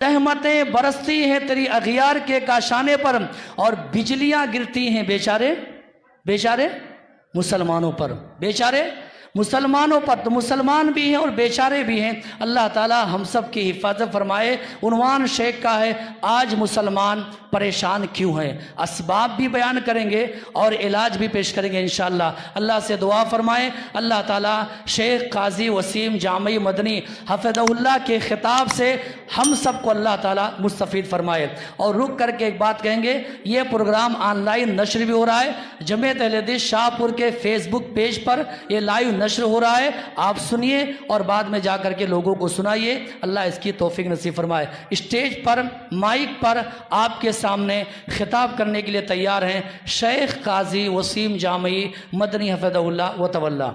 رحمتیں برستی ہیں تیری اغیار کے کاشانے پر، اور بجلیاں گرتی ہیں بیچارے مسلمانوں پر، بیچارے مسلمانوں پر۔ تو مسلمان بھی ہیں اور بیچارے بھی ہیں، اللہ تعالی ہم سب کی حفاظت فرمائے۔ عنوان شیخ کا ہے آج مسلمان پریشان کیوں ہیں، اسباب بھی بیان کریں گے اور علاج بھی پیش کریں گے انشاءاللہ۔ اللہ سے دعا فرمائے اللہ تعالی شیخ قاضی وسیم جامعی مدنی حفظہ اللہ کے خطاب سے ہم سب کو اللہ تعالی مستفید فرمائے۔ اور رک کر کے ایک بات کہیں گے، یہ پروگرام آن لائن نشر بھی ہو رہا ہے، جمعیت اہل حدیث شاہ پور کے فیس بک پیج پر یہ لائیو نشر ہو رہا ہے، آپ سنیے اور بعد میں جا کر کے لوگوں کو سنائیے، اللہ اس کی توفیق نصیب فرمائے۔ اسٹیج پر مائک پر آپ کے سامنے خطاب کرنے کے لیے تیار ہیں شیخ قاضی وسیم جامعی مدنی حفظہ اللہ و تولی۔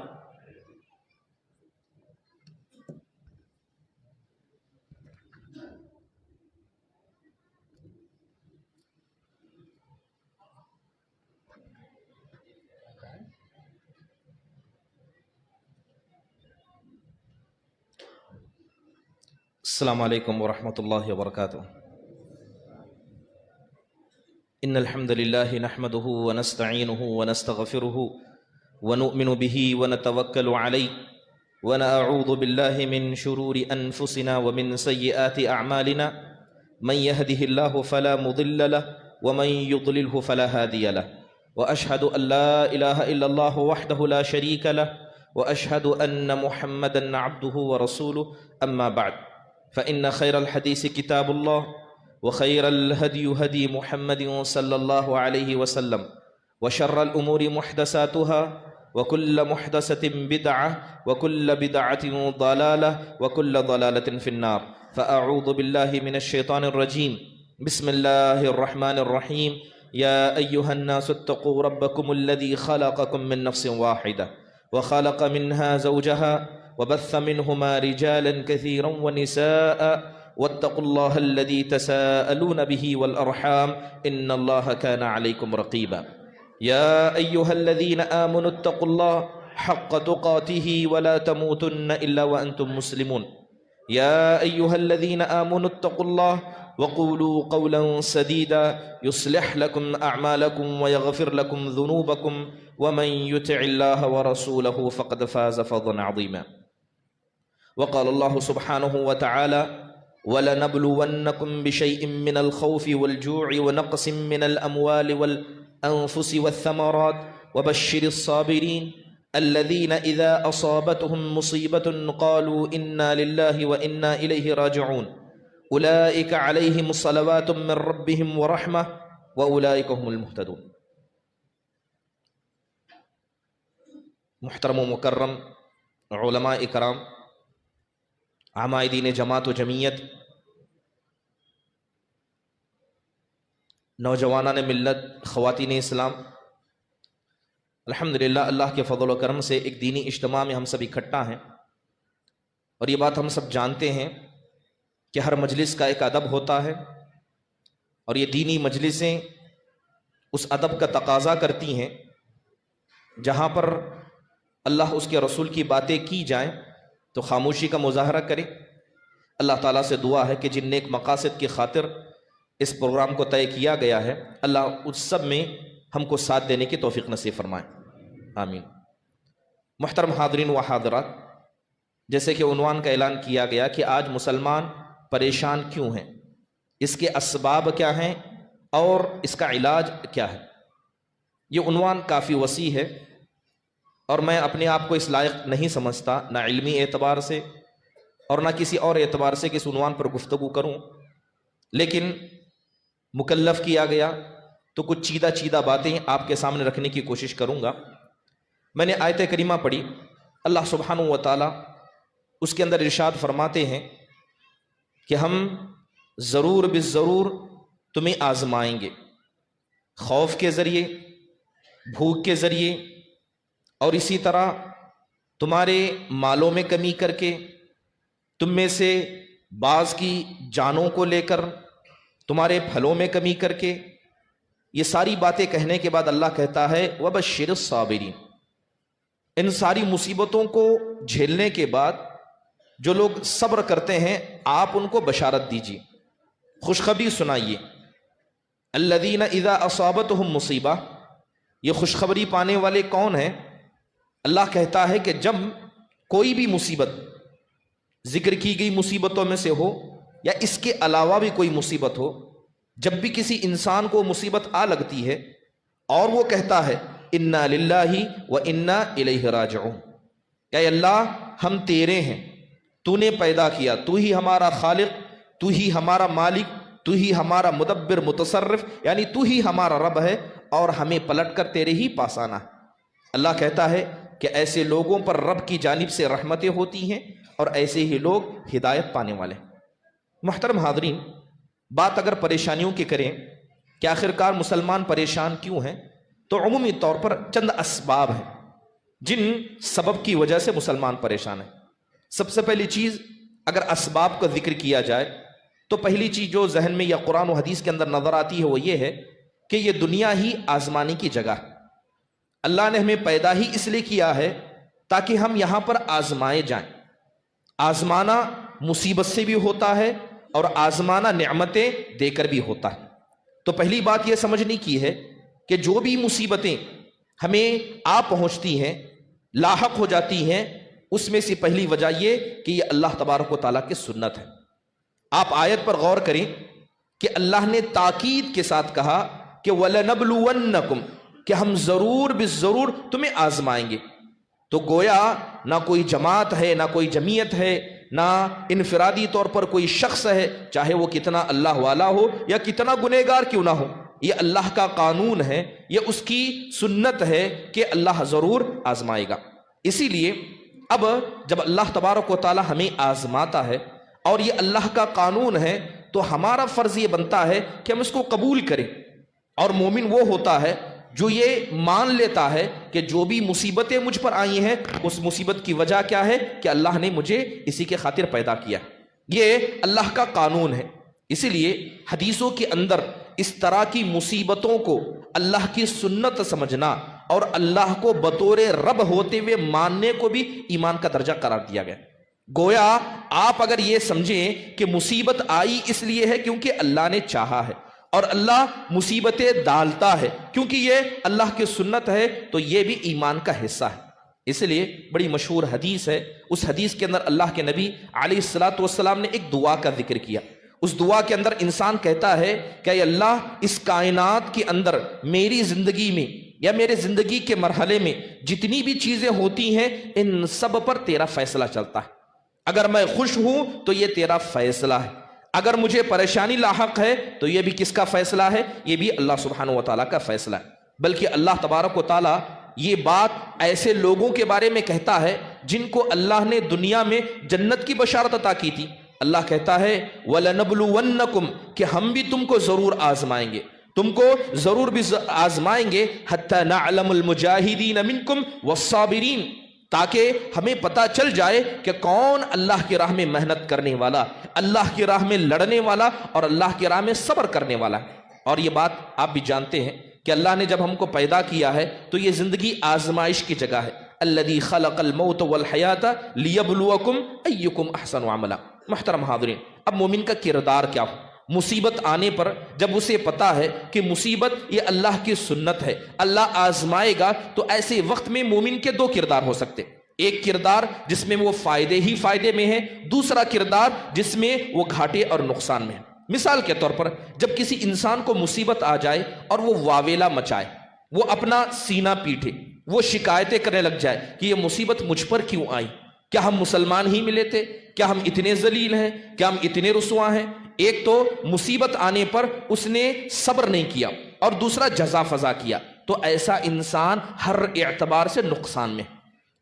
السلام علیکم ورحمۃ اللہ وبرکاتہ۔ ان الحمد للہ نحمده ونستعینه ونستغفره ونؤمن به ونتوکل علیہ ونعوذ باللہ من شرور انفسنا ومن سیئات اعمالنا من يهده الله فلا مضل له ومن يضلله فلا هادي له واشهد ان لا اله الا الله وحده لا شريك له واشهد ان محمدا عبده ورسوله اما بعد فإن خير الحديث كتاب الله وخير الهدي هدي محمد صلى الله عليه وسلم وشر الأمور محدثاتها وكل محدثة بدعة وكل بدعة ضلالة وكل ضلالة في النار فأعوذ بالله من الشيطان الرجيم بسم الله الرحمن الرحيم يا أيها الناس اتقوا ربكم الذي خلقكم من نفس واحدة وخلق منها زوجها وبث منهما رجالا كثيرا ونساء واتقوا الله الذي تساءلون به والأرحام إن الله كان عليكم رقيبا يا أيها الذين آمنوا اتقوا الله حق تقاته ولا تموتن إلا وأنتم مسلمون يا أيها الذين آمنوا اتقوا الله وقولوا قولا سديدا يصلح لكم أعمالكم ويغفر لكم ذنوبكم ومن يطع الله ورسوله فقد فاز فوزا عظيما وقال الله سبحانه وتعالى وَلَنَبْلُوَنَّكُمْ بِشَيْءٍ مِّنَ الْخَوْفِ وَالْجُوعِ وَنَقْصٍ مِّنَ الْأَمْوَالِ وَالْأَنفُسِ وَالثَّمَرَاتِ وَبَشِّرِ الصَّابِرِينَ الَّذِينَ إِذَا أَصَابَتْهُم مُّصِيبَةٌ قَالُوا إِنَّا لِلَّهِ وَإِنَّا إِلَيْهِ رَاجِعُونَ أُولَئِكَ عَلَيْهِمْ صَلَوَاتٌ مِّن رَّبِّهِمْ وَرَحْمَةٌ وَأُولَئِكَ هُمُ الْمُهْتَدُونَ۔ محترم و مکرم علماء اکرام، عمائدین جماعت و جمعیت، نوجوانان ملت، خواتین اسلام، الحمدللہ اللہ کے فضل و کرم سے ایک دینی اجتماع میں ہم سب اکٹھا ہیں، اور یہ بات ہم سب جانتے ہیں کہ ہر مجلس کا ایک ادب ہوتا ہے، اور یہ دینی مجلسیں اس ادب کا تقاضا کرتی ہیں جہاں پر اللہ اس کے رسول کی باتیں کی جائیں تو خاموشی کا مظاہرہ کرے۔ اللہ تعالیٰ سے دعا ہے کہ جن نیک مقاصد کی خاطر اس پروگرام کو طے کیا گیا ہے، اللہ اس سب میں ہم کو ساتھ دینے کی توفیق نصیب فرمائے، آمین۔ محترم حاضرین و حاضرات، جیسے کہ عنوان کا اعلان کیا گیا کہ آج مسلمان پریشان کیوں ہیں، اس کے اسباب کیا ہیں اور اس کا علاج کیا ہے۔ یہ عنوان کافی وسیع ہے اور میں اپنے آپ کو اس لائق نہیں سمجھتا، نہ علمی اعتبار سے اور نہ کسی اور اعتبار سے کہ اس عنوان پر گفتگو کروں، لیکن مکلف کیا گیا تو کچھ چیدہ باتیں آپ کے سامنے رکھنے کی کوشش کروں گا۔ میں نے آیت کریمہ پڑھی، اللہ سبحانہ و تعالی اس کے اندر ارشاد فرماتے ہیں کہ ہم ضرور بالضرور تمہیں آزمائیں گے، خوف کے ذریعے، بھوک کے ذریعے، اور اسی طرح تمہارے مالوں میں کمی کر کے، تم میں سے بعض کی جانوں کو لے کر، تمہارے پھلوں میں کمی کر کے۔ یہ ساری باتیں کہنے کے بعد اللہ کہتا ہے وَبَشِّرِ الصَّابِرِينَ، ان ساری مصیبتوں کو جھیلنے کے بعد جو لوگ صبر کرتے ہیں آپ ان کو بشارت دیجیے۔ خوشخبری سنائیے. الذین اذا اصابتہم مصیبہ، یہ خوشخبری پانے والے کون ہیں؟ اللہ کہتا ہے کہ جب کوئی بھی مصیبت ذکر کی گئی مصیبتوں میں سے ہو یا اس کے علاوہ بھی کوئی مصیبت ہو، جب بھی کسی انسان کو مصیبت آ لگتی ہے اور وہ کہتا ہے انا للہ و انا الیہ راجعون، کہ اے اللہ ہم تیرے ہیں، تو نے پیدا کیا، تو ہی ہمارا خالق، تو ہی ہمارا مالک، تو ہی ہمارا مدبر متصرف، یعنی تو ہی ہمارا رب ہے اور ہمیں پلٹ کر تیرے ہی پاس آنا ہے. اللہ کہتا ہے کہ ایسے لوگوں پر رب کی جانب سے رحمتیں ہوتی ہیں اور ایسے ہی لوگ ہدایت پانے والے ہیں. محترم حاضرین، بات اگر پریشانیوں کی کریں کہ آخر کار مسلمان پریشان کیوں ہیں، تو عمومی طور پر چند اسباب ہیں جن سبب کی وجہ سے مسلمان پریشان ہیں. سب سے پہلی چیز اگر اسباب کا ذکر کیا جائے تو پہلی چیز جو ذہن میں یا قرآن و حدیث کے اندر نظر آتی ہے وہ یہ ہے کہ یہ دنیا ہی آزمانے کی جگہ ہے. اللہ نے ہمیں پیدا ہی اس لیے کیا ہے تاکہ ہم یہاں پر آزمائے جائیں. آزمانا مصیبت سے بھی ہوتا ہے اور آزمانا نعمتیں دے کر بھی ہوتا ہے. تو پہلی بات یہ سمجھنے کی ہے کہ جو بھی مصیبتیں ہمیں آ پہنچتی ہیں، لاحق ہو جاتی ہیں، اس میں سے پہلی وجہ یہ کہ یہ اللہ تبارک و تعالیٰ کی سنت ہے. آپ آیت پر غور کریں کہ اللہ نے تاکید کے ساتھ کہا کہ وَلَنَبْلُوَنَّكُمْ، کہ ہم ضرور بالضرور تمہیں آزمائیں گے. تو گویا نہ کوئی جماعت ہے، نہ کوئی جمعیت ہے، نہ انفرادی طور پر کوئی شخص ہے، چاہے وہ کتنا اللہ والا ہو یا کتنا گنہگار کیوں نہ ہو، یہ اللہ کا قانون ہے، یہ اس کی سنت ہے کہ اللہ ضرور آزمائے گا. اسی لیے اب جب اللہ تبارک و تعالی ہمیں آزماتا ہے اور یہ اللہ کا قانون ہے تو ہمارا فرض یہ بنتا ہے کہ ہم اس کو قبول کریں. اور مومن وہ ہوتا ہے جو یہ مان لیتا ہے کہ جو بھی مصیبتیں مجھ پر آئی ہیں اس مصیبت کی وجہ کیا ہے کہ اللہ نے مجھے اسی کے خاطر پیدا کیا. یہ اللہ کا قانون ہے. اسی لیے حدیثوں کے اندر اس طرح کی مصیبتوں کو اللہ کی سنت سمجھنا اور اللہ کو بطور رب ہوتے ہوئے ماننے کو بھی ایمان کا درجہ قرار دیا گیا. گویا آپ اگر یہ سمجھیں کہ مصیبت آئی اس لیے ہے کیونکہ اللہ نے چاہا ہے اور اللہ مصیبتیں ڈالتا ہے کیونکہ یہ اللہ کی سنت ہے، تو یہ بھی ایمان کا حصہ ہے. اس لیے بڑی مشہور حدیث ہے، اس حدیث کے اندر اللہ کے نبی علیہ الصلوۃ والسلام نے ایک دعا کا ذکر کیا. اس دعا کے اندر انسان کہتا ہے کہ اے اللہ اس کائنات کے اندر میری زندگی میں یا میرے زندگی کے مرحلے میں جتنی بھی چیزیں ہوتی ہیں ان سب پر تیرا فیصلہ چلتا ہے. اگر میں خوش ہوں تو یہ تیرا فیصلہ ہے، اگر مجھے پریشانی لاحق ہے تو یہ بھی کس کا فیصلہ ہے؟ یہ بھی اللہ سبحانہ و تعالیٰ کا فیصلہ ہے. بلکہ اللہ تبارک و تعالیٰ یہ بات ایسے لوگوں کے بارے میں کہتا ہے جن کو اللہ نے دنیا میں جنت کی بشارت عطا کی تھی. اللہ کہتا ہے وَلَنَبْلُوَنَّكُمْ، کہ ہم بھی تم کو ضرور آزمائیں گے، تم کو ضرور بھی آزمائیں گے، حَتَّى نَعْلَمُ الْمُجَاهِدِينَ مِنْكُمْ وَالصَّابِرِينَ، تاکہ ہمیں پتہ چل جائے کہ کون اللہ کی راہ میں محنت کرنے والا، اللہ کی راہ میں لڑنے والا اور اللہ کی راہ میں صبر کرنے والا ہے. اور یہ بات آپ بھی جانتے ہیں کہ اللہ نے جب ہم کو پیدا کیا ہے تو یہ زندگی آزمائش کی جگہ ہے. الذی خلق الموت والحیات لیبلوکم ایکم احسن عملا. محترم حاضرین، اب مومن کا کردار کیا ہو؟ مصیبت آنے پر جب اسے پتا ہے کہ مصیبت یہ اللہ کی سنت ہے، اللہ آزمائے گا، تو ایسے وقت میں مومن کے دو کردار ہو سکتے. ایک کردار جس میں وہ فائدے ہی فائدے میں ہے، دوسرا کردار جس میں وہ گھاٹے اور نقصان میں ہے. مثال کے طور پر جب کسی انسان کو مصیبت آ جائے اور وہ واویلا مچائے، وہ اپنا سینہ پیٹے، وہ شکایتیں کرنے لگ جائے کہ یہ مصیبت مجھ پر کیوں آئی، کیا ہم مسلمان ہی ملے تھے، کیا ہم اتنے ذلیل ہیں، کیا ہم اتنے رسوا ہیں. ایک تو مصیبت آنے پر اس نے صبر نہیں کیا اور دوسرا جزا فضا کیا، تو ایسا انسان ہر اعتبار سے نقصان میں.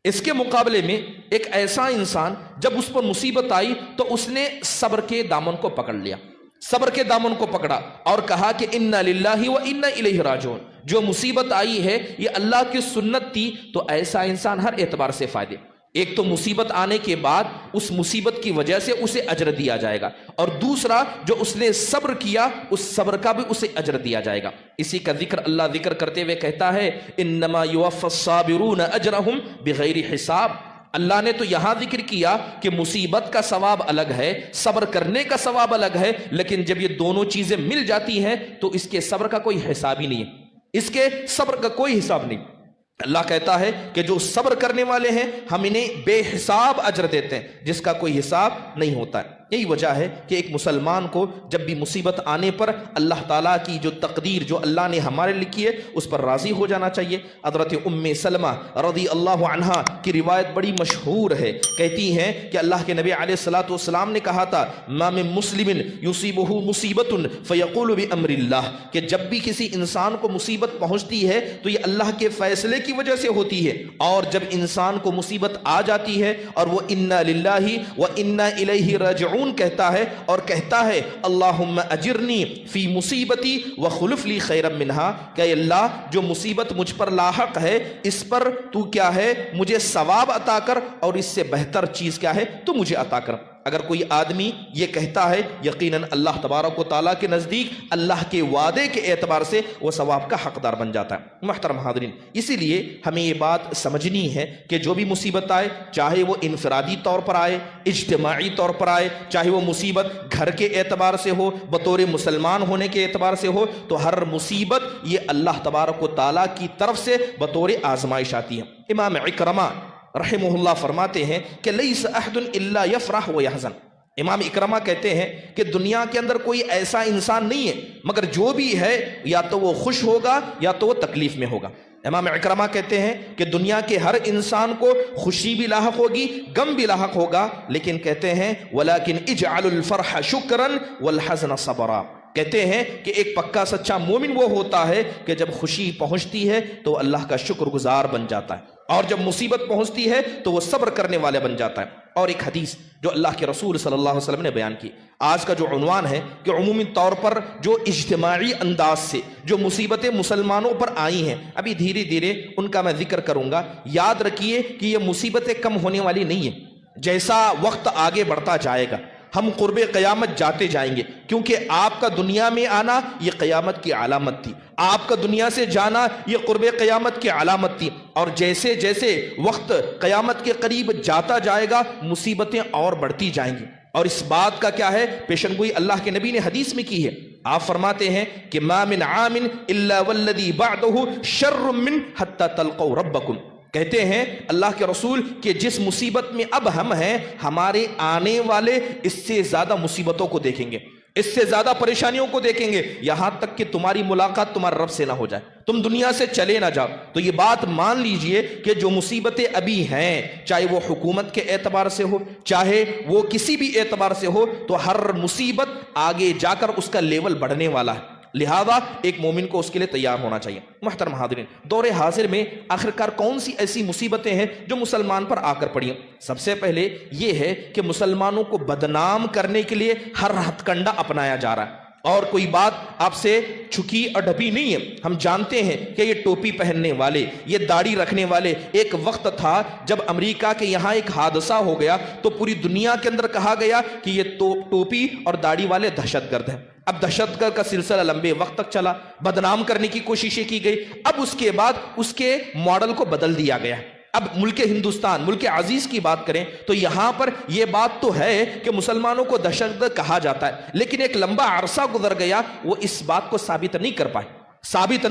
اس کے مقابلے میں ایک ایسا انسان جب اس پر مصیبت آئی تو اس نے صبر کے دامن کو پکڑ لیا، صبر کے دامن کو پکڑا اور کہا کہ انا للہ و انا الیہ راجعون. جو مصیبت آئی ہے یہ اللہ کی سنت تھی، تو ایسا انسان ہر اعتبار سے فائدے. ایک تو مصیبت آنے کے بعد اس مصیبت کی وجہ سے اسے اجر دیا جائے گا، اور دوسرا جو اس نے صبر کیا اس صبر کا بھی اسے اجر دیا جائے گا. اسی کا ذکر اللہ ذکر کرتے ہوئے کہتا ہے انما یوفی الصابرون اجرہم بغیر حساب. اللہ نے تو یہاں ذکر کیا کہ مصیبت کا ثواب الگ ہے، صبر کرنے کا ثواب الگ ہے، لیکن جب یہ دونوں چیزیں مل جاتی ہیں تو اس کے صبر کا کوئی حساب ہی نہیں ہے، اس کے صبر کا کوئی حساب نہیں۔ اللہ کہتا ہے کہ جو صبر کرنے والے ہیں ہم انہیں بے حساب اجر دیتے ہیں جس کا کوئی حساب نہیں ہوتا ہے۔ یہی وجہ ہے کہ ایک مسلمان کو جب بھی مصیبت آنے پر اللہ تعالیٰ کی جو تقدیر جو اللہ نے ہمارے لکھی ہے اس پر راضی ہو جانا چاہیے۔ حضرت ام سلمہ رضی اللہ عنہا کی روایت بڑی مشہور ہے، کہتی ہیں کہ اللہ کے نبی علیہ الصلوۃ والسلام نے کہا تھا ما من مسلم یصیبہ مصیبت فیقول بامر اللہ، کہ جب بھی کسی انسان کو مصیبت پہنچتی ہے تو یہ اللہ کے فیصلے کی وجہ سے ہوتی ہے، اور جب انسان کو مصیبت آ جاتی ہے اور وہ انا للہ و انا الیہ راجعون کہتا ہے اور کہتا ہے اللہم اجرنی فی مصیبتی وخلف لی خیرا منہا، کہ اللہ جو مصیبت مجھ پر لاحق ہے اس پر تو کیا ہے مجھے ثواب عطا کر، اور اس سے بہتر چیز کیا ہے تو مجھے عطا کر۔ اگر کوئی آدمی یہ کہتا ہے یقیناً اللہ تبارک و تعالیٰ کے نزدیک اللہ کے وعدے کے اعتبار سے وہ ثواب کا حقدار بن جاتا ہے۔ محترم حاضرین، اسی لیے ہمیں یہ بات سمجھنی ہے کہ جو بھی مصیبت آئے، چاہے وہ انفرادی طور پر آئے، اجتماعی طور پر آئے، چاہے وہ مصیبت گھر کے اعتبار سے ہو، بطور مسلمان ہونے کے اعتبار سے ہو، تو ہر مصیبت یہ اللہ تبارک و تعالیٰ کی طرف سے بطور آزمائش آتی ہے۔ امام اکرمہ رحمہ اللہ فرماتے ہیں کہ لیس احد الا یفرح و یحزن، امام اکرمہ کہتے ہیں کہ دنیا کے اندر کوئی ایسا انسان نہیں ہے مگر جو بھی ہے یا تو وہ خوش ہوگا یا تو وہ تکلیف میں ہوگا۔ امام اکرمہ کہتے ہیں کہ دنیا کے ہر انسان کو خوشی بھی لاحق ہوگی، غم بھی لاحق ہوگا، لیکن کہتے ہیں وَلَكِنْ اجْعَلُوا الْفَرْحَ شُكْرًا وَالْحَزْنَ صَبْرًا، کہتے ہیں کہ ایک پکا سچا مومن وہ ہوتا ہے کہ جب خوشی پہنچتی ہے تو اللہ کا شکر گزار بن جاتا ہے، اور جب مصیبت پہنچتی ہے تو وہ صبر کرنے والے بن جاتا ہے۔ اور ایک حدیث جو اللہ کے رسول صلی اللہ علیہ وسلم نے بیان کی، آج کا جو عنوان ہے کہ عمومی طور پر جو اجتماعی انداز سے جو مصیبتیں مسلمانوں پر آئی ہیں، ابھی دھیرے دھیرے ان کا میں ذکر کروں گا۔ یاد رکھیے کہ یہ مصیبتیں کم ہونے والی نہیں ہیں، جیسا وقت آگے بڑھتا جائے گا ہم قرب قیامت جاتے جائیں گے، کیونکہ آپ کا دنیا میں آنا یہ قیامت کی علامت تھی، آپ کا دنیا سے جانا یہ قرب قیامت کی علامت تھی، اور جیسے جیسے وقت قیامت کے قریب جاتا جائے گا مصیبتیں اور بڑھتی جائیں گی۔ اور اس بات کا کیا ہے پیشن گوئی اللہ کے نبی نے حدیث میں کی ہے۔ آپ فرماتے ہیں کہ ما من عام الا والذی بعدہ شر من حتی تلقوا ربکم، کہتے ہیں اللہ کے رسول کہ جس مصیبت میں اب ہم ہیں ہمارے آنے والے اس سے زیادہ مصیبتوں کو دیکھیں گے، اس سے زیادہ پریشانیوں کو دیکھیں گے، یہاں تک کہ تمہاری ملاقات تمہارے رب سے نہ ہو جائے، تم دنیا سے چلے نہ جاؤ۔ تو یہ بات مان لیجئے کہ جو مصیبتیں ابھی ہیں، چاہے وہ حکومت کے اعتبار سے ہو، چاہے وہ کسی بھی اعتبار سے ہو، تو ہر مصیبت آگے جا کر اس کا لیول بڑھنے والا ہے، لہذا ایک مومن کو اس کے لیے تیار ہونا چاہیے۔ محترم حاضرین، دور حاضر میں آخرکار کون سی ایسی مصیبتیں ہیں جو مسلمان پر آ کر پڑی ہیں؟ سب سے پہلے یہ ہے کہ مسلمانوں کو بدنام کرنے کے لیے ہر ہتھ کنڈا اپنایا جا رہا ہے، اور کوئی بات آپ سے چھکی اور ڈھپی نہیں ہے۔ ہم جانتے ہیں کہ یہ ٹوپی پہننے والے، یہ داڑھی رکھنے والے، ایک وقت تھا جب امریکہ کے یہاں ایک حادثہ ہو گیا تو پوری دنیا کے اندر کہا گیا کہ یہ ٹوپی اور داڑھی والے دہشت گرد ہیں۔ اب دہشت گرد کا سلسلہ لمبے وقت تک چلا، بدنام کرنے کی کوششیں کی گئی، اب اس کے بعد اس کے ماڈل کو بدل دیا گیا۔ اب ملک ہندوستان، ملک عزیز کی بات کریں تو یہاں پر یہ بات تو ہے کہ مسلمانوں کو دہشت گرد کہا جاتا ہے، لیکن ایک لمبا عرصہ گزر گیا وہ اس بات کو ثابت نہیں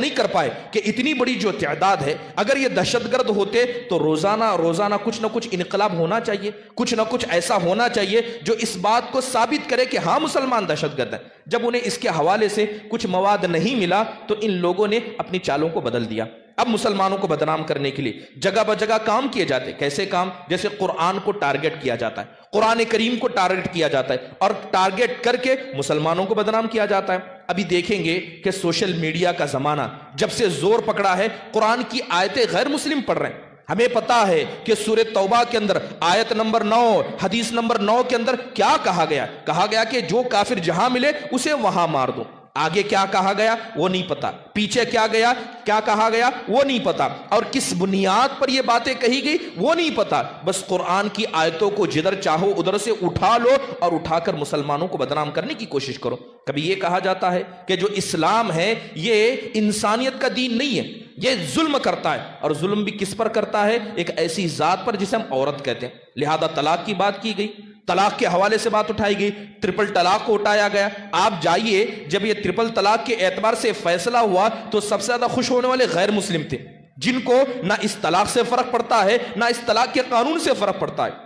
کر پائے کہ اتنی بڑی جو تعداد ہے، اگر یہ دہشت گرد ہوتے تو روزانہ کچھ نہ کچھ انقلاب ہونا چاہیے، کچھ نہ کچھ ایسا ہونا چاہیے جو اس بات کو ثابت کرے کہ ہاں مسلمان دہشت گرد ہیں۔ جب انہیں اس کے حوالے سے کچھ مواد نہیں ملا تو ان لوگوں نے اپنی چالوں کو بدل دیا۔ اب مسلمانوں کو بدنام کرنے کے لیے جگہ بجگہ کام کیے جاتے، کیسے کام؟ جیسے قرآن کو ٹارگٹ کیا جاتا ہے، قرآن کریم کو ٹارگٹ کیا جاتا ہے، اور ٹارگٹ کر کے مسلمانوں کو بدنام کیا جاتا ہے۔ ابھی دیکھیں گے کہ سوشل میڈیا کا زمانہ جب سے زور پکڑا ہے، قرآن کی آیتیں غیر مسلم پڑھ رہے ہیں۔ ہمیں پتا ہے کہ سورہ توبہ کے اندر آیت نمبر 9 حدیث نمبر 9 کے اندر کیا کہا گیا کہ جو کافر جہاں ملے اسے وہاں مار دو۔ آگے کیا کہا گیا وہ نہیں پتا، پیچھے کیا کہا گیا وہ نہیں پتا، اور کس بنیاد پر یہ باتیں کہی گئی وہ نہیں پتا، بس قرآن کی آیتوں کو جدھر چاہو ادھر سے اٹھا لو اور اٹھا کر مسلمانوں کو بدنام کرنے کی کوشش کرو۔ کبھی یہ کہا جاتا ہے کہ جو اسلام ہے یہ انسانیت کا دین نہیں ہے، یہ ظلم کرتا ہے، اور ظلم بھی کس پر کرتا ہے؟ ایک ایسی ذات پر جسے ہم عورت کہتے ہیں، لہذا طلاق کی بات کی گئی، طلاق کے حوالے سے بات اٹھائی گئی، ٹرپل طلاق کو اٹھایا گیا۔ آپ جائیے، جب یہ ٹرپل طلاق کے اعتبار سے فیصلہ ہوا تو سب سے زیادہ خوش ہونے والے غیر مسلم تھے، جن کو نہ اس طلاق سے فرق پڑتا ہے نہ اس طلاق کے قانون سے فرق پڑتا ہے۔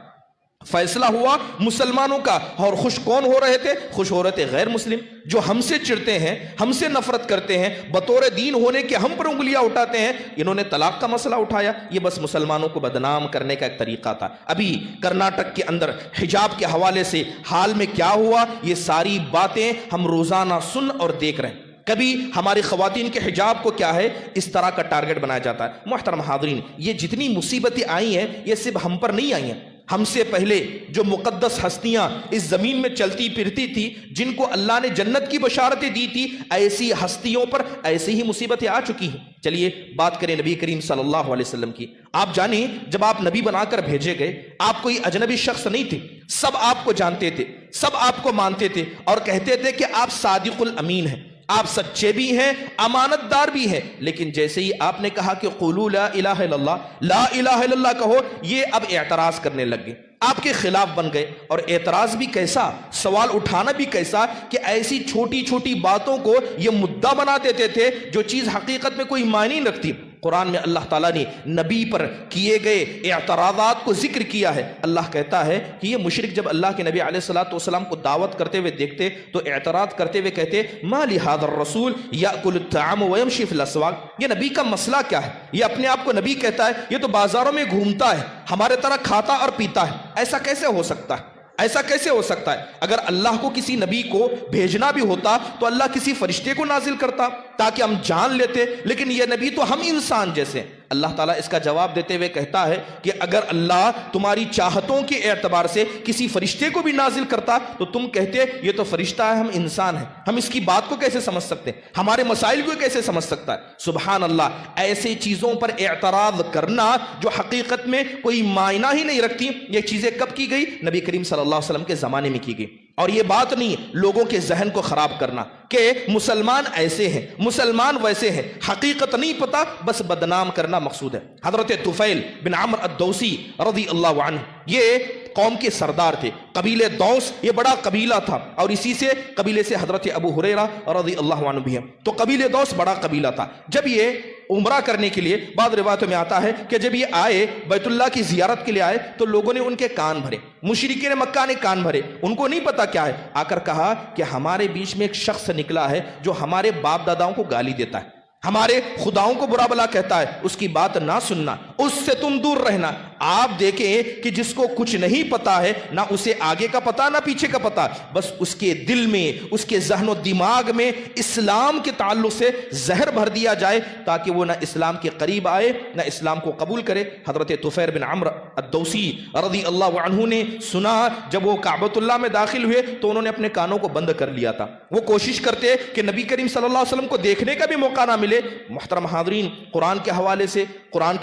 فیصلہ ہوا مسلمانوں کا، اور خوش کون ہو رہے تھے؟ خوش ہو رہے تھے غیر مسلم، جو ہم سے چڑھتے ہیں، ہم سے نفرت کرتے ہیں، بطور دین ہونے کے ہم پر انگلیاں اٹھاتے ہیں۔ انہوں نے طلاق کا مسئلہ اٹھایا، یہ بس مسلمانوں کو بدنام کرنے کا ایک طریقہ تھا۔ ابھی کرناٹک کے اندر حجاب کے حوالے سے حال میں کیا ہوا، یہ ساری باتیں ہم روزانہ سن اور دیکھ رہے ہیں۔ کبھی ہماری خواتین کے حجاب کو کیا ہے، اس طرح کا ٹارگٹ بنایا جاتا ہے۔ محترم حاضرین، یہ جتنی مصیبتیں آئی ہیں یہ صرف ہم پر نہیں آئی ہیں، ہم سے پہلے جو مقدس ہستیاں اس زمین میں چلتی پھرتی تھی، جن کو اللہ نے جنت کی بشارتیں دی تھی، ایسی ہستیوں پر ایسی ہی مصیبتیں آ چکی ہیں۔ چلیے بات کریں نبی کریم صلی اللہ علیہ وسلم کی۔ آپ جانیں، جب آپ نبی بنا کر بھیجے گئے، آپ کوئی اجنبی شخص نہیں تھے، سب آپ کو جانتے تھے، سب آپ کو مانتے تھے، اور کہتے تھے کہ آپ صادق الامین ہیں، آپ سچے بھی ہیں، امانت دار بھی ہیں۔ لیکن جیسے ہی آپ نے کہا کہ قولوا لا الہ الا اللہ، لا الہ الا اللہ کہو، یہ اب اعتراض کرنے لگ گئے، آپ کے خلاف بن گئے۔ اور اعتراض بھی کیسا، سوال اٹھانا بھی کیسا، کہ ایسی چھوٹی چھوٹی باتوں کو یہ مدعا بنا دیتے تھے جو چیز حقیقت میں کوئی معنی نہیں رکھتی۔ قرآن میں اللہ تعالیٰ نے نبی پر کیے گئے اعتراضات کو ذکر کیا ہے۔ اللہ کہتا ہے کہ یہ مشرک جب اللہ کے نبی علیہ الصلوۃ والسلام کو دعوت کرتے ہوئے دیکھتے تو اعتراض کرتے ہوئے کہتے ما لہذا الرسول یاکل الطعام ویمشی فی الاسواق، یہ نبی کا مسئلہ کیا ہے؟ یہ اپنے آپ کو نبی کہتا ہے، یہ تو بازاروں میں گھومتا ہے، ہمارے طرح کھاتا اور پیتا ہے، ایسا کیسے ہو سکتا ہے؟ ایسا کیسے ہو سکتا ہے؟ اگر اللہ کو کسی نبی کو بھیجنا بھی ہوتا تو اللہ کسی فرشتے کو نازل کرتا تاکہ ہم جان لیتے، لیکن یہ نبی تو ہم انسان جیسے۔ اللہ تعالیٰ اس کا جواب دیتے ہوئے کہتا ہے کہ اگر اللہ تمہاری چاہتوں کے اعتبار سے کسی فرشتے کو بھی نازل کرتا تو تم کہتے یہ تو فرشتہ ہے، ہم انسان ہیں، ہم اس کی بات کو کیسے سمجھ سکتے ہیں، ہمارے مسائل کو کیسے سمجھ سکتا ہے؟ سبحان اللہ، ایسے چیزوں پر اعتراض کرنا جو حقیقت میں کوئی معنی ہی نہیں رکھتی، یہ چیزیں کب کی گئی؟ نبی کریم صلی اللہ علیہ وسلم کے زمانے میں کی گئی۔ اور یہ بات نہیں لوگوں کے ذہن کو خراب کرنا کہ مسلمان ایسے ہیں، مسلمان ویسے ہیں، حقیقت نہیں پتا، بس بدنام کرنا مقصود ہے۔ حضرت طفیل بن عمرو الدوسی رضی اللہ عنہ یہ قوم کے سردار تھے، قبیلے دوس یہ بڑا قبیلہ تھا، اور اسی سے قبیلے سے حضرت ابو ہریرہ رضی اللہ عنہ بھی ہیں، تو قبیلے دوس بڑا قبیلہ تھا۔ جب یہ عمرہ کرنے کے لیے، بعض روایتوں میں آتا ہے کہ جب یہ آئے بیت اللہ کی زیارت کے لیے آئے تو لوگوں نے ان کے کان بھرے، مشرکین مکہ نے کان بھرے، ان کو نہیں پتا کیا ہے، آ کر کہا کہ ہمارے بیچ میں ایک شخص نکلا ہے جو ہمارے باپ داداؤں کو گالی دیتا ہے، ہمارے خداؤں کو برا بلا کہتا ہے، اس کی بات نہ سننا، اس سے تم دور رہنا۔ آپ دیکھیں کہ جس کو کچھ نہیں پتا ہے، نہ اسے آگے کا پتا نہ پیچھے کا پتا، بس اس کے دل میں، اس کے ذہن و دماغ میں اسلام کے تعلق سے زہر بھر دیا جائے تاکہ وہ نہ اسلام کے قریب آئے نہ اسلام کو قبول کرے۔ حضرت طفیل بن عمرو الدوسی رضی اللہ عنہ نے سنا، جب وہ کعبۃ اللہ میں داخل ہوئے تو انہوں نے اپنے کانوں کو بند کر لیا تھا، وہ کوشش کرتے کہ نبی کریم صلی اللہ علیہ وسلم کو دیکھنے کا بھی موقع نہ ملے۔ محترم حاضرین، قرآن کے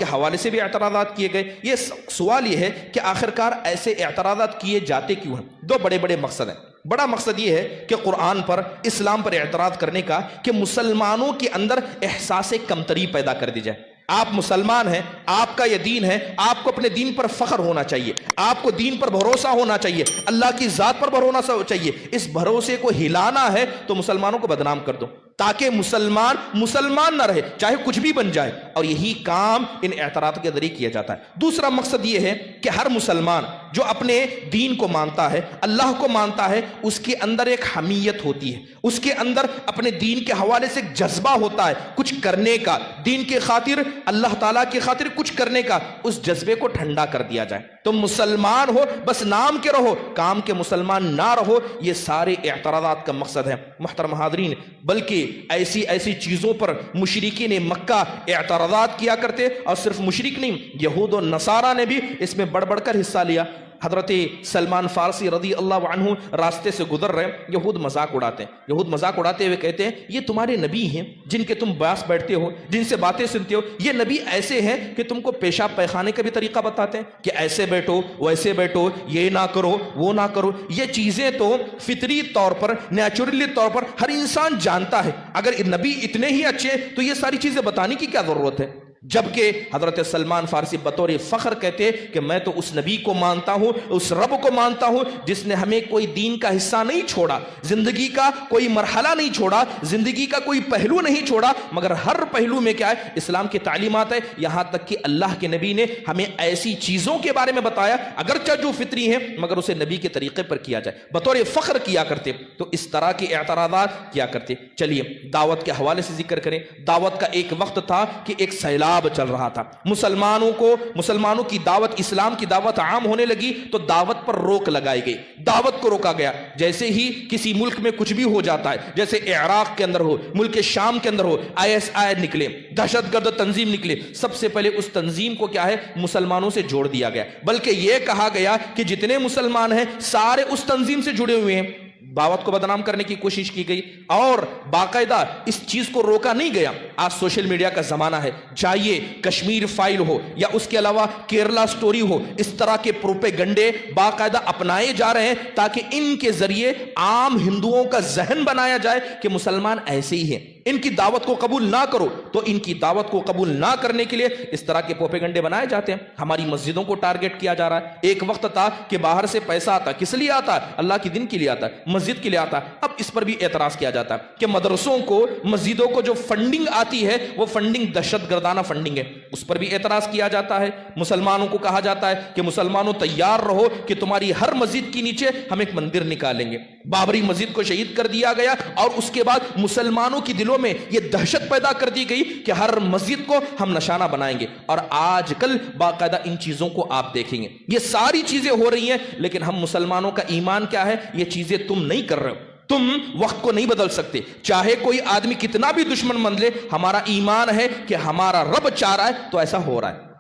حوالے سے بھی اعتراضات کیے گئے۔ یہ سوال یہ ہے کہ آخرکار ایسے اعتراضات کیے جاتے کیوں ہیں؟ دو بڑے بڑے مقصد ہیں۔ بڑا مقصد یہ ہے کہ قرآن پر، اسلام پر اعتراض کرنے کا کہ مسلمانوں کے اندر احساس کمتری پیدا کر دی جائے۔ آپ مسلمان ہیں، آپ کا یہ دین ہے، آپ کو اپنے دین پر فخر ہونا چاہیے، آپ کو دین پر بھروسہ ہونا چاہیے، اللہ کی ذات پر بھروسہ چاہیے۔ اس بھروسے کو ہلانا ہے تو مسلمانوں کو بدنام کر دو تاکہ مسلمان نہ رہے، چاہے کچھ بھی بن جائے، اور یہی کام ان اعتراض کے ذریعے کیا جاتا ہے۔ دوسرا مقصد یہ ہے کہ ہر مسلمان جو اپنے دین کو مانتا ہے، اللہ کو مانتا ہے، اس کے اندر ایک حمیت ہوتی ہے، اس کے اندر اپنے دین کے حوالے سے ایک جذبہ ہوتا ہے کچھ کرنے کا، دین کے خاطر، اللہ تعالیٰ کی خاطر کچھ کرنے کا، اس جذبے کو ٹھنڈا کر دیا جائے۔ تم مسلمان ہو، بس نام کے رہو، کام کے مسلمان نہ رہو، یہ سارے اعتراضات کا مقصد ہے۔ محترم حاضرین، بلکہ ایسی چیزوں پر مشرکین مکہ اعتراضات کیا کرتے، اور صرف مشرک نہیں، یہود و نصارہ نے بھی اس میں بڑھ بڑھ کر حصہ لیا۔ حضرت سلمان فارسی رضی اللہ عنہ راستے سے گزر رہے، یہود مذاق اڑاتے ہیں، یہود مذاق اڑاتے ہوئے کہتے ہیں یہ تمہارے نبی ہیں جن کے تم باس بیٹھتے ہو، جن سے باتیں سنتے ہو، یہ نبی ایسے ہیں کہ تم کو پیشاب پیخانے کا بھی طریقہ بتاتے ہیں کہ ایسے بیٹھو ویسے بیٹھو، یہ نہ کرو وہ نہ کرو۔ یہ چیزیں تو فطری طور پر نیچرلی طور پر ہر انسان جانتا ہے، اگر نبی اتنے ہی اچھے تو یہ ساری چیزیں بتانے کی کیا ضرورت ہے؟ جبکہ حضرت سلمان فارسی بطور فخر کہتے کہ میں تو اس نبی کو مانتا ہوں، اس رب کو مانتا ہوں جس نے ہمیں کوئی دین کا حصہ نہیں چھوڑا، زندگی کا کوئی مرحلہ نہیں چھوڑا، زندگی کا کوئی پہلو نہیں چھوڑا، مگر ہر پہلو میں کیا ہے؟ اسلام کی تعلیمات ہے۔ یہاں تک کہ اللہ کے نبی نے ہمیں ایسی چیزوں کے بارے میں بتایا اگرچہ جو فطری ہیں مگر اسے نبی کے طریقے پر کیا جائے، بطور فخر کیا کرتے۔ تو اس طرح کے اعتراضات کیا کرتے۔ چلیے دعوت کے حوالے سے ذکر کریں۔ دعوت کا ایک وقت تھا کہ ایک سیلاب چل رہا تھا، مسلمانوں کی دعوت، اسلام کی دعوت عام ہونے لگی تو دعوت پر روک لگائی گئی، دعوت کو روکا گیا۔ جیسے ہی کسی ملک میں کچھ بھی ہو جاتا ہے، جیسے عراق کے اندر ہو، ملک شام کے اندر ہو، ISI نکلے، دہشت گرد تنظیم نکلے، سب سے پہلے اس تنظیم کو کیا ہے؟ مسلمانوں سے جوڑ دیا گیا، بلکہ یہ کہا گیا کہ جتنے مسلمان ہیں سارے اس تنظیم سے جڑے ہوئے ہیں۔ دعوت کو بدنام کرنے کی کوشش کی گئی اور باقاعدہ اس چیز کو روکا نہیں گیا۔ آج سوشل میڈیا کا زمانہ ہے، چاہیے کشمیر فائل ہو یا اس کے علاوہ کیرلا سٹوری ہو، اس طرح کے پروپیگنڈے باقاعدہ اپنائے جا رہے ہیں تاکہ ان کے ذریعے عام ہندوؤں کا ذہن بنایا جائے کہ مسلمان ایسے ہی ہیں، ان کی دعوت کو قبول نہ کرو۔ تو ان کی دعوت کو قبول نہ کرنے کے لیے اس طرح کے پروپیگنڈے بنائے جاتے ہیں۔ ہماری مسجدوں کو ٹارگٹ کیا جا رہا ہے۔ ایک وقت تھا کہ باہر سے پیسہ آتا، کس لیے آتا؟ اللہ کے دین کے لیے آتا، مسجد کے لیے آتا۔ اب اس پر بھی اعتراض کیا جاتا ہے کہ مدرسوں کو، مسجدوں کو جو فنڈنگ آتی ہے وہ فنڈنگ دہشت گردانہ فنڈنگ ہے، اس پر بھی اعتراض کیا جاتا ہے۔ مسلمانوں کو کہا جاتا ہے کہ مسلمانوں تیار رہو کہ تمہاری ہر مسجد کے نیچے ہم ایک مندر نکالیں گے۔ بابری مسجد کو شہید کر دیا گیا اور اس کے بعد مسلمانوں کی دلوں میں یہ دہشت پیدا کر دی گئی کہ ہر مسجد کو ہم نشانہ بنائیں گے، اور آج کل باقاعدہ ان چیزوں کو آپ دیکھیں گے، یہ ساری چیزیں ہو رہی ہیں، لیکن ہم مسلمانوں کا ایمان کیا ہے؟ یہ چیزیں تم نہیں کر رہے ہو، تم وقت کو نہیں بدل سکتے، چاہے کوئی آدمی کتنا بھی دشمن مان لے، ہمارا ایمان ہے کہ ہمارا رب چاہ رہا ہے تو ایسا ہو رہا ہے،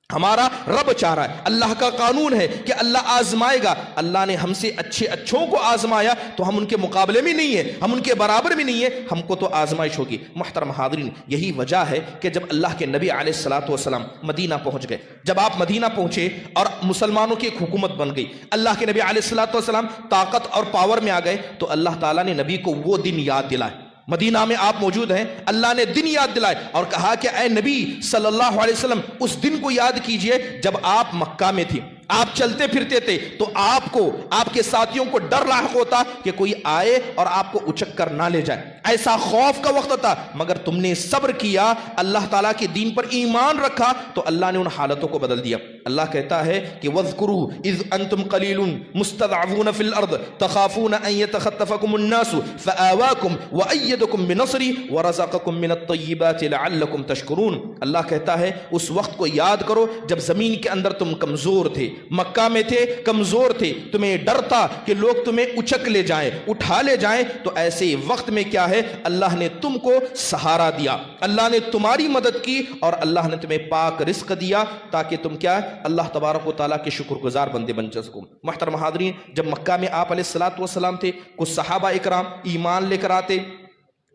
ہمارا رب چاہ رہا ہے، اللہ کا قانون ہے کہ اللہ آزمائے گا۔ اللہ نے ہم سے اچھوں کو آزمایا تو ہم ان کے مقابلے میں نہیں ہیں، ہم ان کے برابر بھی نہیں ہیں، ہم کو تو آزمائش ہوگی۔ محترم حاضرین، یہی وجہ ہے کہ جب اللہ کے نبی علیہ الصلوۃ والسلام مدینہ پہنچ گئے، جب آپ مدینہ پہنچے اور مسلمانوں کی ایک حکومت بن گئی، اللہ کے نبی علیہ الصلوۃ والسلام طاقت اور پاور میں آ گئے، تو اللہ تعالیٰ نے نبی کو وہ دن یاد دلائے۔ مدینہ میں آپ موجود ہیں، اللہ نے دن یاد دلائے اور کہا کہ اے نبی صلی اللہ علیہ وسلم اس دن کو یاد کیجئے جب آپ مکہ میں تھے، آپ چلتے پھرتے تھے تو آپ کو، آپ کے ساتھیوں کو ڈر لاحق ہوتا کہ کوئی آئے اور آپ کو اچک کر نہ لے جائے، ایسا خوف کا وقت تھا، مگر تم نے صبر کیا، اللہ تعالیٰ کے دین پر ایمان رکھا تو اللہ نے ان حالتوں کو بدل دیا۔ اللہ کہتا ہے کہ وَاذْكُرُوا إِذْ أَنْتُمْ قَلِيلٌ مُسْتَضْعَفُونَ فِي الْأَرْضِ تَخَافُونَ أَنْ يَتَخَطَّفَكُمُ النَّاسُ فَآوَاكُمْ وَأَيَّدَكُمْ بِنَصْرِهِ وَرَزَقَكُمْ مِنَ الطَّيِّبَاتِ لَعَلَّكُمْ تَشْكُرُونَ۔ اللہ کہتا ہے اس وقت کو یاد کرو جب زمین کے اندر تم کمزور تھے، مکہ میں تھے، کمزور تھے، تمہیں ڈر تھا کہ لوگ تمہیں اچک لے جائیں، اٹھا لے جائیں، تو ایسے وقت میں کیا ہے؟ اللہ نے تم کو سہارا دیا، اللہ نے تمہاری مدد کی اور اللہ نے تمہیں پاک رزق دیا تاکہ تم کیا؟ اللہ تبارک و تعالیٰ کے شکر گزار بندے بن سکو۔ محترم حاضرین، جب مکہ میں آپ علیہ الصلوۃ والسلام تھے، کچھ صحابہ اکرام ایمان لے کر آتے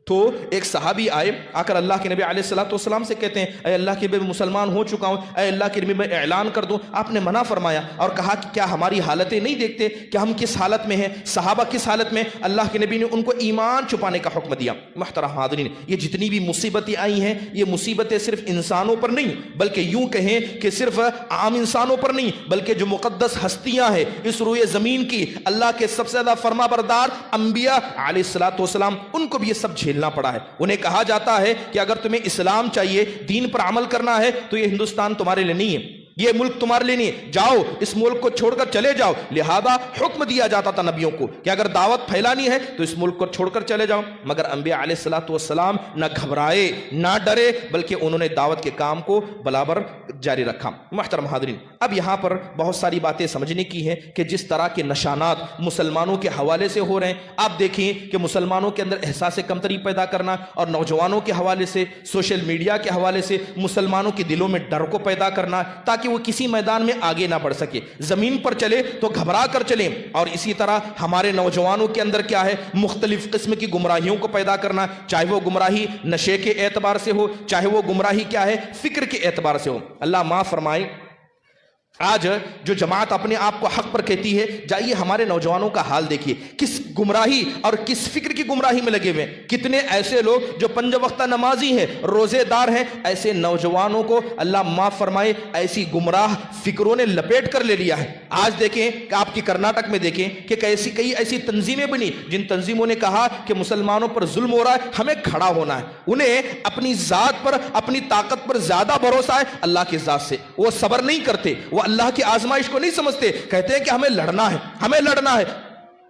تو ایک صحابی آئے، آ کر اللہ کے نبی علیہ الصلوۃ والسلام سے کہتے ہیں اے اللہ کے نبی میں مسلمان ہو چکا ہوں، اے اللہ کے نبی میں اعلان کر دوں۔ آپ نے منع فرمایا اور کہا کہ کیا ہماری حالتیں نہیں دیکھتے کہ ہم کس حالت میں ہیں، صحابہ کس حالت میں؟ اللہ کے نبی نے ان کو ایمان چھپانے کا حکم دیا۔ محترم حاضرین، یہ جتنی بھی مصیبتیں آئی ہیں، یہ مصیبتیں صرف انسانوں پر نہیں بلکہ یوں کہیں کہ صرف عام انسانوں پر نہیں بلکہ جو مقدس ہستیاں ہیں اس روئے زمین کی، اللہ کے سب سے زیادہ فرما بردار انبیاء علیہ الصلوۃ والسلام، ان کو بھی یہ سب جھیلنا پڑا ہے۔ انہیں کہا جاتا ہے کہ اگر تمہیں اسلام چاہیے، دین پر عمل کرنا ہے تو یہ ہندوستان تمہارے لیے نہیں ہے، یہ ملک تمہارے لیے نہیں ہے، جاؤ اس ملک کو چھوڑ کر چلے جاؤ۔ لہذا حکم دیا جاتا تھا نبیوں کو کہ اگر دعوت پھیلانی ہے تو اس ملک کو چھوڑ کر چلے جاؤ، مگر انبیاء علیہ الصلوۃ والسلام نہ گھبرائے نہ ڈرے بلکہ انہوں نے دعوت کے کام کو برابر جاری رکھا۔ محترم حاضرین، اب یہاں پر بہت ساری باتیں سمجھنے کی ہیں کہ جس طرح کے نشانات مسلمانوں کے حوالے سے ہو رہے ہیں، آپ دیکھیں کہ مسلمانوں کے اندر احساس کمتری پیدا کرنا اور نوجوانوں کے حوالے سے، سوشل میڈیا کے حوالے سے مسلمانوں کے دلوں میں ڈر کو پیدا کرنا تاکہ تاکہ وہ کسی میدان میں آگے نہ بڑھ سکے. زمین پر چلے تو گھبرا کر چلیں. اور اسی طرح ہمارے نوجوانوں کے اندر کیا ہے؟ مختلف قسم کی گمراہیوں کو پیدا کرنا، چاہے وہ گمراہی نشے کے اعتبار سے ہو، چاہے وہ گمراہی کیا ہے؟ فکر کے اعتبار سے ہو. اللہ معاف فرمائے، آج جو جماعت اپنے آپ کو حق پر کہتی ہے، جائیے ہمارے نوجوانوں کا حال دیکھیے، کس گمراہی اور کس فکر کی گمراہی میں لگے ہوئے. کتنے ایسے لوگ جو پنج وقتہ نمازی ہیں، روزے دار ہیں، ایسے نوجوانوں کو اللہ معاف فرمائے ایسی گمراہ فکروں نے لپیٹ کر لے لیا ہے. آج دیکھیں کہ آپ کی کرناٹک میں دیکھیں کہ کئی ایسی تنظیمیں بنی جن تنظیموں نے کہا کہ مسلمانوں پر ظلم ہو رہا ہے، ہمیں کھڑا ہونا ہے. انہیں اپنی ذات پر، اپنی طاقت پر زیادہ بھروسہ ہے اللہ کی ذات سے. وہ صبر نہیں کرتے، وہ اللہ کی آزمائش کو نہیں سمجھتے، کہتے ہیں کہ ہمیں لڑنا ہے، ہمیں لڑنا ہے.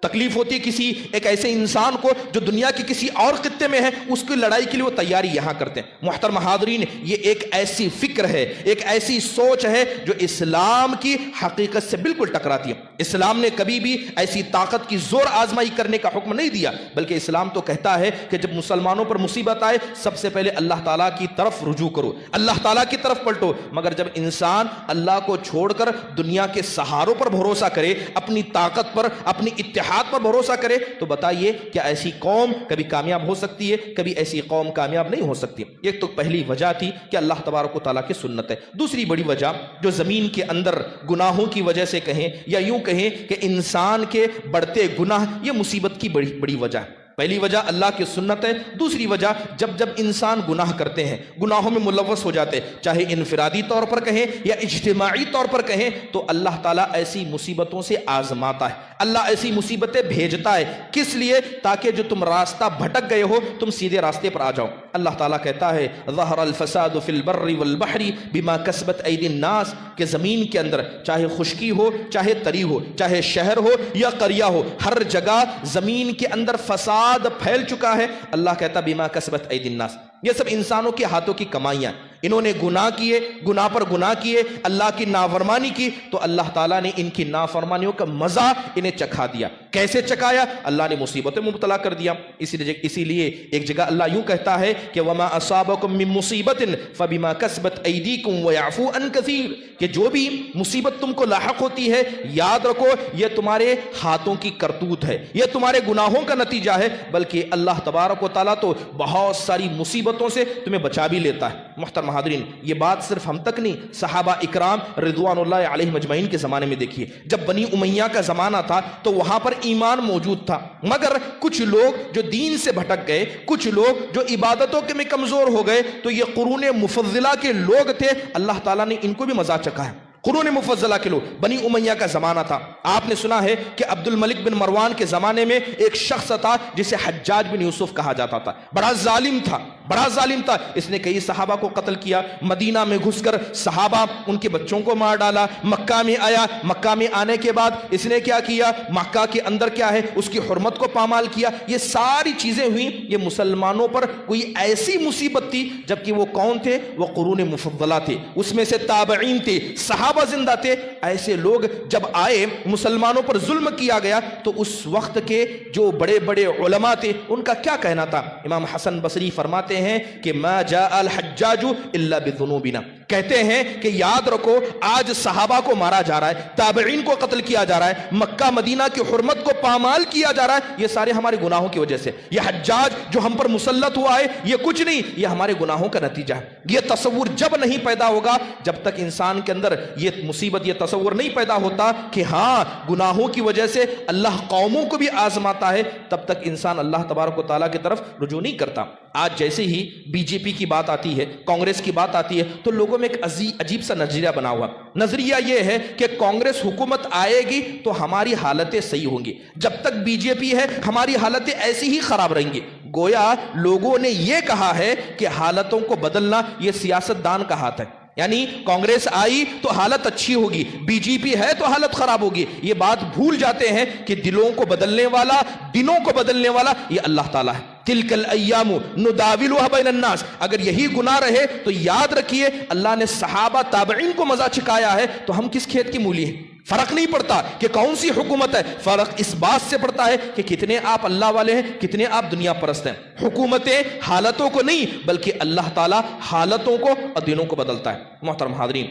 تکلیف ہوتی ہے کسی ایک ایسے انسان کو جو دنیا کے کسی اور خطے میں ہے، اس کی لڑائی کے لیے وہ تیاری یہاں کرتے ہیں. محترم حاضرین، یہ ایک ایسی فکر ہے، ایک ایسی سوچ ہے جو اسلام کی حقیقت سے بالکل ٹکراتی ہے. اسلام نے کبھی بھی ایسی طاقت کی زور آزمائی کرنے کا حکم نہیں دیا، بلکہ اسلام تو کہتا ہے کہ جب مسلمانوں پر مصیبت آئے سب سے پہلے اللہ تعالیٰ کی طرف رجوع کرو، اللہ تعالیٰ کی طرف پلٹو. مگر جب انسان اللہ کو چھوڑ کر دنیا کے سہاروں پر بھروسہ کرے، اپنی طاقت پر، اپنی اتحاد پر بھروسہ کرے، تو بتائیے کیا ایسی قوم کبھی کامیاب ہو سکتی ہے؟ کبھی ایسی قوم کامیاب نہیں ہو سکتی. ایک تو پہلی وجہ تھی کہ اللہ تبارک و تعالیٰ کی سنت ہے. دوسری بڑی وجہ جو زمین کے اندر گناہوں کی وجہ سے کہیں یا یوں کہیں کہ انسان کے بڑھتے گناہ، یہ مصیبت کی بڑی وجہ ہے. پہلی وجہ اللہ کی سنت ہے. دوسری وجہ جب انسان گناہ کرتے ہیں، گناہوں میں ملوث ہو جاتے ہیں، چاہے انفرادی طور پر کہیں یا اجتماعی طور پر کہیں، تو اللہ تعالیٰ ایسی مصیبتوں سے آزماتا ہے، اللہ ایسی مصیبتیں بھیجتا ہے. کس لیے؟ تاکہ جو تم راستہ بھٹک گئے ہو تم سیدھے راستے پر آ جاؤ. اللہ تعالیٰ کہتا ہے ظہر الفساد فی البر والبحر بما کسبت ایدی الناس، کہ زمین کے اندر چاہے خشکی ہو، چاہے تری ہو، چاہے شہر ہو یا قریہ ہو، ہر جگہ زمین کے اندر فساد پھیل چکا ہے. اللہ کہتا بما کسبت ایدی الناس، یہ سب انسانوں کے ہاتھوں کی کمائیاں. انہوں نے گناہ کیے، گناہ پر گناہ کیے، اللہ کی نافرمانی کی، تو اللہ تعالیٰ نے ان کی نافرمانیوں کا مزہ انہیں چکھا دیا. کیسے چکھایا؟ اللہ نے مصیبتیں مبتلا کر دیا. اسی لیے ایک جگہ اللہ یوں کہتا ہے کہ وما اصابکم من مصیبت فبما کسبت ایدیکم ویعفو عن کثیر، کہ جو بھی مصیبت تم کو لاحق ہوتی ہے، یاد رکھو یہ تمہارے ہاتھوں کی کرتوت ہے، یہ تمہارے گناہوں کا نتیجہ ہے. بلکہ اللہ تبارک و تعالیٰ تو بہت ساری مصیبتوں سے تمہیں بچا بھی لیتا ہے. محترم حاضرین، یہ بات صرف ہم تک نہیں، صحابہ اکرام رضوان اللہ علیہ مجمعین کے زمانے میں دیکھیے. جب بنی امیہ کا زمانہ تھا تو وہاں پر ایمان موجود تھا، مگر کچھ لوگ جو دین سے بھٹک گئے، کچھ لوگ جو عبادتوں کے میں کمزور ہو گئے، تو یہ قرون مفضلہ کے لوگ تھے. اللہ تعالیٰ نے ان کو بھی مزہ چکھا ہے. قرون مفضلہ کے لوگ، بنی امیہ کا زمانہ تھا. آپ نے سنا ہے کہ عبد الملک بن مروان کے زمانے میں ایک شخص تھا جسے حجاج بن یوسف کہا جاتا تھا. بڑا ظالم تھا، بڑا ظالم تھا. اس نے کئی صحابہ کو قتل کیا، مدینہ میں گھس کر صحابہ ان کے بچوں کو مار ڈالا. مکہ میں آیا، مکہ میں آنے کے بعد اس نے کیا کیا؟ مکہ کے اندر کیا ہے اس کی حرمت کو پامال کیا. یہ ساری چیزیں ہوئیں. یہ مسلمانوں پر کوئی ایسی مصیبت تھی، جبکہ وہ کون تھے؟ وہ قرون مفضلہ تھے، اس میں سے تابعین تھے، صحابہ زندہ تھے. ایسے لوگ جب آئے، مسلمانوں پر ظلم کیا گیا، تو اس وقت کے جو بڑے بڑے علماء تھے ان کا کیا کہنا تھا؟ امام حسن بصری فرماتے ہیں کہ ما جاء الحجاج الا بذنوبنا، کہتے ہیں کہ یاد رکھو آج صحابہ کو مارا جا رہا ہے، تابعین کو قتل کیا جا رہا ہے، مکہ مدینہ کی حرمت کو پامال کیا جا رہا ہے، یہ سارے ہمارے گناہوں کی وجہ سے. یہ حجاج جو ہم پر مسلط ہوا ہے یہ کچھ نہیں، یہ ہمارے گناہوں کا نتیجہ ہے. یہ تصور جب نہیں پیدا ہوگا، جب تک انسان کے اندر یہ مصیبت، یہ تصور نہیں پیدا ہوتا کہ ہاں گناہوں کی وجہ سے اللہ قوموں کو بھی آزماتا ہے، تب تک انسان اللہ تبارک و تعالیٰ کی طرف رجوع نہیں کرتا. آج جیسے ہی بی جے پی کی بات آتی ہے، کانگریس کی بات آتی ہے، تو لوگوں میں ایک عجیب سا نظریہ بنا ہوا. نظریہ یہ ہے کہ کانگریس حکومت آئے گی تو ہماری حالتیں صحیح ہوں گی، جب تک بی جے پی ہے ہماری حالتیں ایسی ہی خراب رہیں گی. گویا لوگوں نے یہ کہا ہے کہ حالتوں کو بدلنا یہ سیاست دان کا ہاتھ ہے. یعنی کانگریس آئی تو حالت اچھی ہوگی، بی جے پی ہے تو حالت خراب ہوگی. یہ بات بھول جاتے ہیں کہ دلوں کو بدلنے والا، دنوں کو بدلنے والا یہ اللہ تعالیٰ ہے. تلک الایام نداولها بین الناس. اگر یہی گناہ رہے تو یاد رکھیے اللہ نے صحابہ تابعین کو مزہ چکھایا ہے، تو ہم کس کھیت کی مولی ہیں؟ فرق نہیں پڑتا کہ کون سی حکومت ہے، فرق اس بات سے پڑتا ہے کہ کتنے آپ اللہ والے ہیں، کتنے آپ دنیا پرست ہیں. حکومتیں حالتوں کو نہیں بلکہ اللہ تعالیٰ حالتوں کو اور دنوں کو بدلتا ہے. محترم حاضرین،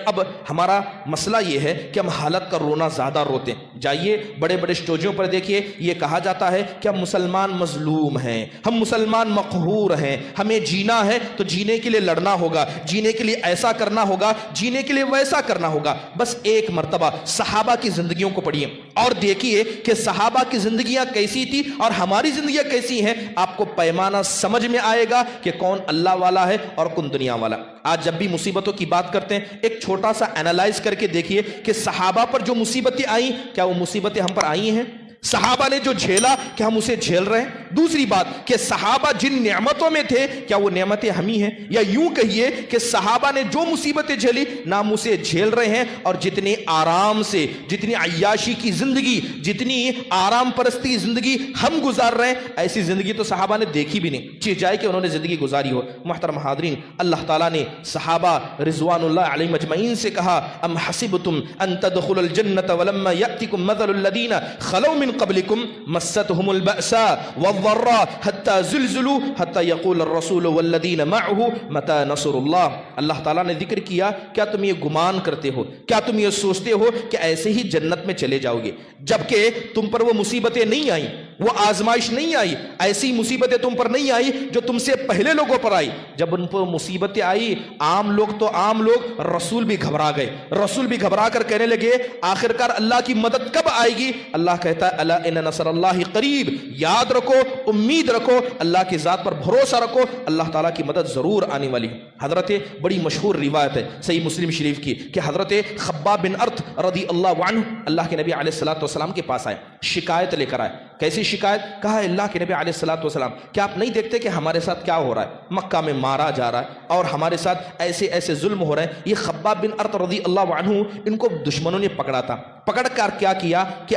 اب ہمارا مسئلہ یہ ہے کہ ہم حالت کا رونا زیادہ روتے ہیں. جائیے بڑے بڑے سٹیجوں پر دیکھیے، یہ کہا جاتا ہے کہ ہم مسلمان مظلوم ہیں، ہم مسلمان مقہور ہیں، ہمیں جینا ہے تو جینے کے لیے لڑنا ہوگا، جینے کے لیے ایسا کرنا ہوگا، جینے کے لیے ویسا کرنا ہوگا. بس ایک مرتبہ صحابہ کی زندگیوں کو پڑھیے اور دیکھیے کہ صحابہ کی زندگیاں کیسی تھی اور ہماری زندگیاں کیسی ہیں. آپ کو پیمانہ سمجھ میں آئے گا کہ کون اللہ والا ہے اور کون دنیا والا. آج جب بھی مصیبتوں کی بات کرتے ہیں، ایک چھوٹا سا اینالائز کر کے دیکھیے کہ صحابہ پر جو مصیبتیں آئیں، کیا وہ مصیبتیں ہم پر آئی ہیں؟ صحابہ نے جو جھیلا، کیا ہم اسے جھیل رہے ہیں؟ دوسری بات کہ صحابہ جن نعمتوں میں تھے، کیا وہ نعمتیں ہمیں ہیں؟ یا یوں کہیے کہ صحابہ نے جو مصیبتیں جھیلی، نہ ہم اسے جھیل رہے ہیں. اور جتنے آرام سے، جتنی عیاشی کی زندگی، جتنی آرام پرستی زندگی ہم گزار رہے ہیں، ایسی زندگی تو صحابہ نے دیکھی بھی نہیں. چاہے جائے کہ انہوں نے زندگی گزاری ہو. محترم حاضرین، اللہ تعالیٰ نے صحابہ رضوان اللہ علیہم اجمعین سے کہا: ام حسبتم ان تدخلوا الجنة ولما يأتكم مثل الذين خلوا من قبلكم مستهم البأساء والضراء حتى زلزلوا حتى يقول الرسول والذين معه متى نصر الله. اللہ تعالیٰ نے ذکر کیا، کیا تم یہ گمان کرتے ہو، کیا تم یہ سوچتے ہو کہ ایسے ہی جنت میں چلے جاؤ گے، جبکہ تم پر وہ مصیبتیں نہیں آئیں، وہ آزمائش نہیں آئی، ایسی مصیبتیں تم پر نہیں آئی جو تم سے پہلے لوگوں پر آئی. جب ان پر مصیبتیں آئی، عام لوگ تو عام لوگ، رسول بھی گھبرا گئے. رسول بھی گھبرا کر کہنے لگے آخرکار اللہ کی مدد کب آئے گی؟ اللہ کہتا ہے الا ان نصر اللہ قریب. یاد رکھو، امید رکھو، اللہ کی ذات پر بھروسہ رکھو، اللہ تعالیٰ کی مدد ضرور آنے والی ہے. حضرت بڑی مشہور روایت ہے صحیح مسلم شریف کی کہ حضرت خباب بن ارت رضی اللہ عنہ اللہ کے نبی علیہ السلام کے پاس آئے، شکایت لے کر آئے. کیسی شکایت؟ کہا اللہ کے نبی علیہ السلام، کیا آپ نہیں دیکھتے کہ ہمارے ساتھ کیا ہو رہا ہے؟ مکہ میں مارا جا رہا ہے اور ہمارے ساتھ ایسے ایسے ظلم ہو رہے ہیں. یہ خباب بن ارت رضی اللہ عنہ، ان کو دشمنوں نے پکڑا تھا. پکڑ کر کیا کیا کہ